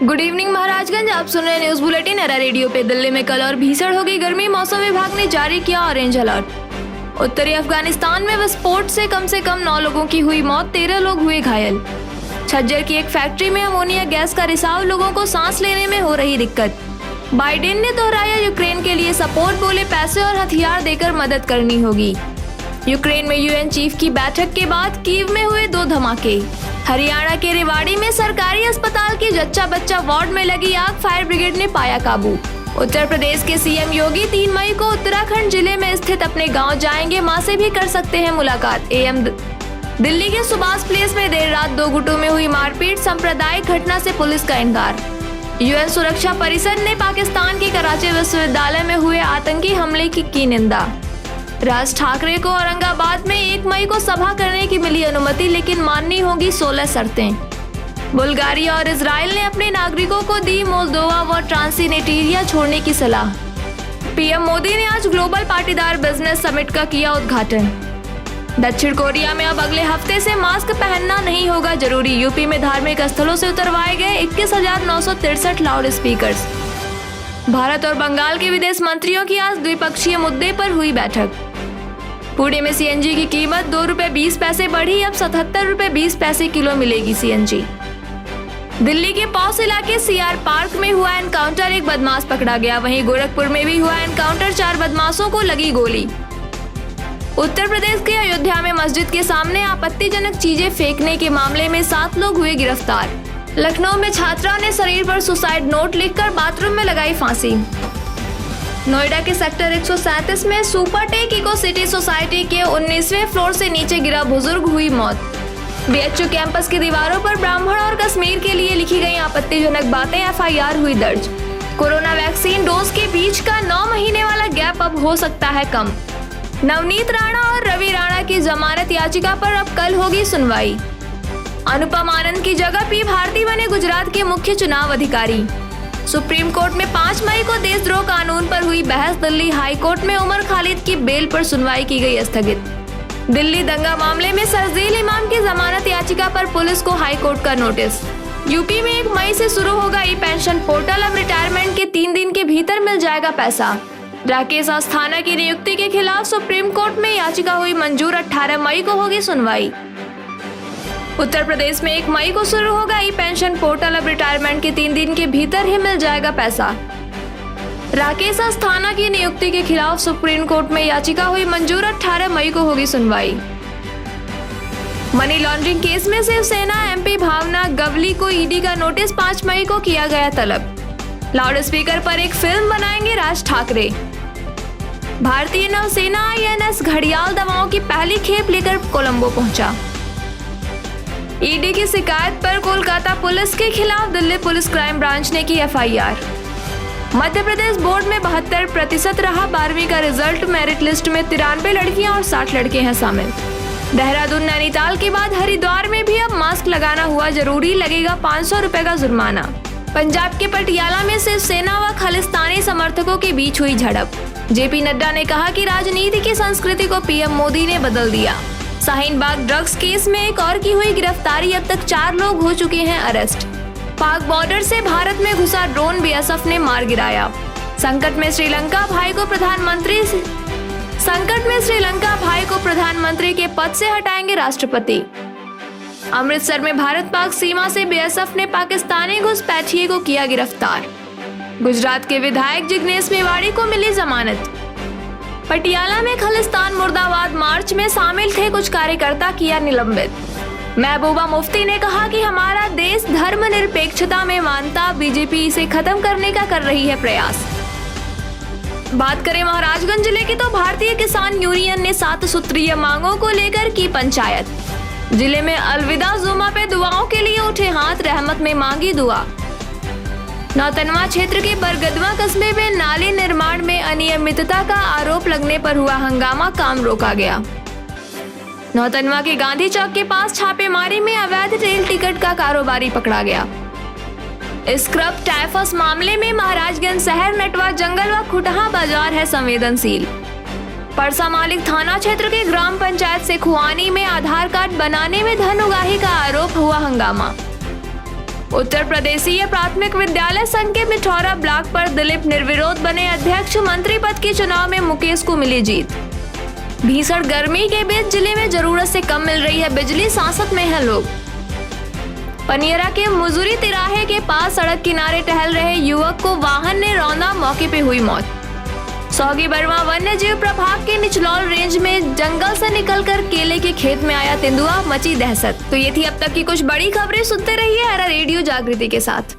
Good evening Maharajganj, आप सुन रहे हैं न्यूज बुलेटिन एरा रेडियो पे। दिल्ली में कल और भीषण हो गई गर्मी, मौसम विभाग ने जारी किया ऑरेंज अलर्ट। उत्तरी अफगानिस्तान में विस्फोट से कम 9 लोगों की हुई मौत, 13 लोग हुए घायल। छज्जर की एक फैक्ट्री में अमोनिया गैस का रिसाव, लोगों को सांस लेने में हो रही दिक्कत। बाइडेन ने दोहराया यूक्रेन के लिए सपोर्ट, बोले पैसे और हथियार देकर मदद करनी होगी। यूक्रेन में यूएन चीफ की बैठक के बाद कीव में हुए 2 धमाके। हरियाणा के रेवाड़ी में सरकारी अस्पताल की जच्चा बच्चा वार्ड में लगी आग, फायर ब्रिगेड ने पाया काबू। उत्तर प्रदेश के सीएम योगी 3 मई को उत्तराखंड जिले में स्थित अपने गांव जाएंगे, मां से भी कर सकते हैं मुलाकात। दिल्ली के सुभाष प्लेस में देर रात 2 गुटों में हुई मारपीट, सांप्रदायिक घटना से पुलिस का इनकार। यूएन सुरक्षा परिषद ने पाकिस्तान के कराची विश्वविद्यालय में हुए आतंकी हमले की निंदा। राज ठाकरे को औरंगाबाद में 1 मई को सभा करने की मिली अनुमति, लेकिन माननी होगी 16 शर्तें। बुल्गारिया और इजराइल ने अपने नागरिकों को दी मोल्दोवा व ट्रांसनिस्ट्रिया छोड़ने की सलाह। पीएम मोदी ने आज ग्लोबल पाटीदार बिजनेस समिट का किया उद्घाटन। दक्षिण कोरिया में अब अगले हफ्ते से मास्क पहनना नहीं होगा जरूरी। यूपी में धार्मिक स्थलों से उतरवाए गए 21,963 लाउड स्पीकर्स। भारत और बंगाल के विदेश मंत्रियों की आज द्विपक्षीय मुद्दे पर हुई बैठक। पुणे में सीएनजी की कीमत 2 रुपए 20 पैसे बढ़ी, अब 77 रुपए 20 पैसे किलो मिलेगी सीएनजी। दिल्ली के पौस इलाके सीआर पार्क में हुआ एनकाउंटर, एक बदमाश पकड़ा गया। वहीं गोरखपुर में भी हुआ एनकाउंटर, 4 बदमाशों को लगी गोली। उत्तर प्रदेश के अयोध्या में मस्जिद के सामने आपत्तिजनक चीजें फेंकने के मामले में 7 लोग हुए गिरफ्तार। लखनऊ में छात्रा ने शरीर पर सुसाइड नोट लिखकर बाथरूम में लगाई फांसी। नोएडा के सेक्टर 137 में सुपरटेक इको सिटी सोसाइटी के 19वें फ्लोर से नीचे गिरा बुजुर्ग, हुई मौत। बीएचयू कैंपस की दीवारों पर ब्राह्मण और कश्मीर के लिए लिखी गई आपत्तिजनक बातें, एफआईआर हुई दर्ज। कोरोना वैक्सीन डोज के बीच का 9 महीने वाला गैप अब हो सकता है कम। नवनीत राणा और रवि राणा की जमानत याचिका पर अब कल होगी सुनवाई। अनुपम आनंद की जगह पी भारती बने गुजरात के मुख्य चुनाव अधिकारी। सुप्रीम कोर्ट में 5 मई को देशद्रोह कानून पर हुई बहस। दिल्ली हाई कोर्ट में उमर खालिद की बेल पर सुनवाई की गई स्थगित। दिल्ली दंगा मामले में शरजील इमाम की जमानत याचिका पर पुलिस को हाई कोर्ट का नोटिस। यूपी में 1 मई से शुरू होगा ई पेंशन पोर्टल, अब रिटायरमेंट के 3 दिन के भीतर मिल जाएगा पैसा। राकेश अस्थाना की नियुक्ति के खिलाफ सुप्रीम कोर्ट में याचिका हुई मंजूर, 18 मई को होगी सुनवाई। उत्तर प्रदेश में 1 मई को शुरू होगा ई पेंशन पोर्टल, अब रिटायरमेंट के 3 दिन के भीतर ही मिल जाएगा पैसा। राकेश अस्थाना की नियुक्ति के खिलाफ सुप्रीम कोर्ट में याचिका हुई मंजूर, 18 मई को होगी सुनवाई। मनी लॉन्ड्रिंग केस में शिवसेना एमपी भावना गवली को ईडी का नोटिस, 5 मई को किया गया तलब। लाउड स्पीकर पर एक फिल्म बनाएंगे राज ठाकरे। भारतीय नौसेना आईएनएस घड़ियाल दवाओं की पहली खेप लेकर कोलंबो पहुंचा। ईडी की शिकायत पर कोलकाता पुलिस के खिलाफ दिल्ली पुलिस क्राइम ब्रांच ने की एफआईआर। मध्य प्रदेश बोर्ड में 72% रहा 12वीं का रिजल्ट, मेरिट लिस्ट में 93 लड़कियां और 60 लड़के हैं शामिल। देहरादून नैनीताल के बाद हरिद्वार में भी अब मास्क लगाना हुआ जरूरी, लगेगा 500 रुपए का जुर्माना। पंजाब के पटियाला में शिवसेना व खालिस्तानी समर्थकों के बीच हुई झड़प। जेपी नड्डा ने कहा कि राजनीति की संस्कृति को पीएम मोदी ने बदल दिया। शाहीन बाग ड्रग्स केस में एक और की हुई गिरफ्तारी, अब तक 4 लोग हो चुके हैं अरेस्ट। पाक बॉर्डर से भारत में घुसा ड्रोन बीएसएफ ने मार गिराया। संकट में श्रीलंका भाई को प्रधानमंत्री के पद से हटाएंगे राष्ट्रपति। अमृतसर में भारत पाक सीमा से बीएसएफ ने पाकिस्तानी घुसपैठिए को किया गिरफ्तार। गुजरात के विधायक जिग्नेश मेवाड़ी को मिली जमानत। पटियाला में खालिस्तान मुर्दाबाद मार्च में शामिल थे कुछ कार्यकर्ता, किया निलंबित। महबूबा मुफ्ती ने कहा कि हमारा देश धर्मनिरपेक्षता में मानता, बीजेपी इसे खत्म करने का कर रही है प्रयास। बात करें महाराजगंज जिले की तो भारतीय किसान यूनियन ने 7 सूत्रीय मांगों को लेकर की पंचायत। जिले में अलविदा जुमा पे दुआओं के लिए उठे हाथ, रहमत में मांगी दुआ। नौतनवा क्षेत्र के बरगदवा कस्बे में नाले निर्माण में अनियमितता का आरोप लगने पर हुआ हंगामा, काम रोका गया। नौतनवा के गांधी चौक के पास छापेमारी में अवैध रेल टिकट का कारोबारी पकड़ा गया। स्क्रब टाइफस मामले में महाराजगंज शहर, नटवा जंगल व खुटहा बाजार है संवेदनशील। परसा मालिक थाना क्षेत्र के ग्राम पंचायत से खुआनी में आधार कार्ड बनाने में धन उगाही का आरोप, हुआ हंगामा। उत्तर प्रदेशीय प्राथमिक विद्यालय संघ के मिठौरा ब्लॉक पर दिलीप निर्विरोध बने अध्यक्ष। मंत्री पद के चुनाव में मुकेश को मिली जीत। भीषण गर्मी के बीच जिले में जरूरत से कम मिल रही है बिजली, सांसत में है लोग। पनियरा के मुजुरी तिराहे के पास सड़क किनारे टहल रहे युवक को वाहन ने रौंदा, मौके पे हुई मौत। सौगी बर्मा वन्य जीव प्रभाग के निचलौल रेंज में जंगल से निकलकर केले के खेत में आया तेंदुआ, मची दहशत। तो ये थी अब तक की कुछ बड़ी खबरें। सुनते रहिए एरा रेडियो जागृति के साथ।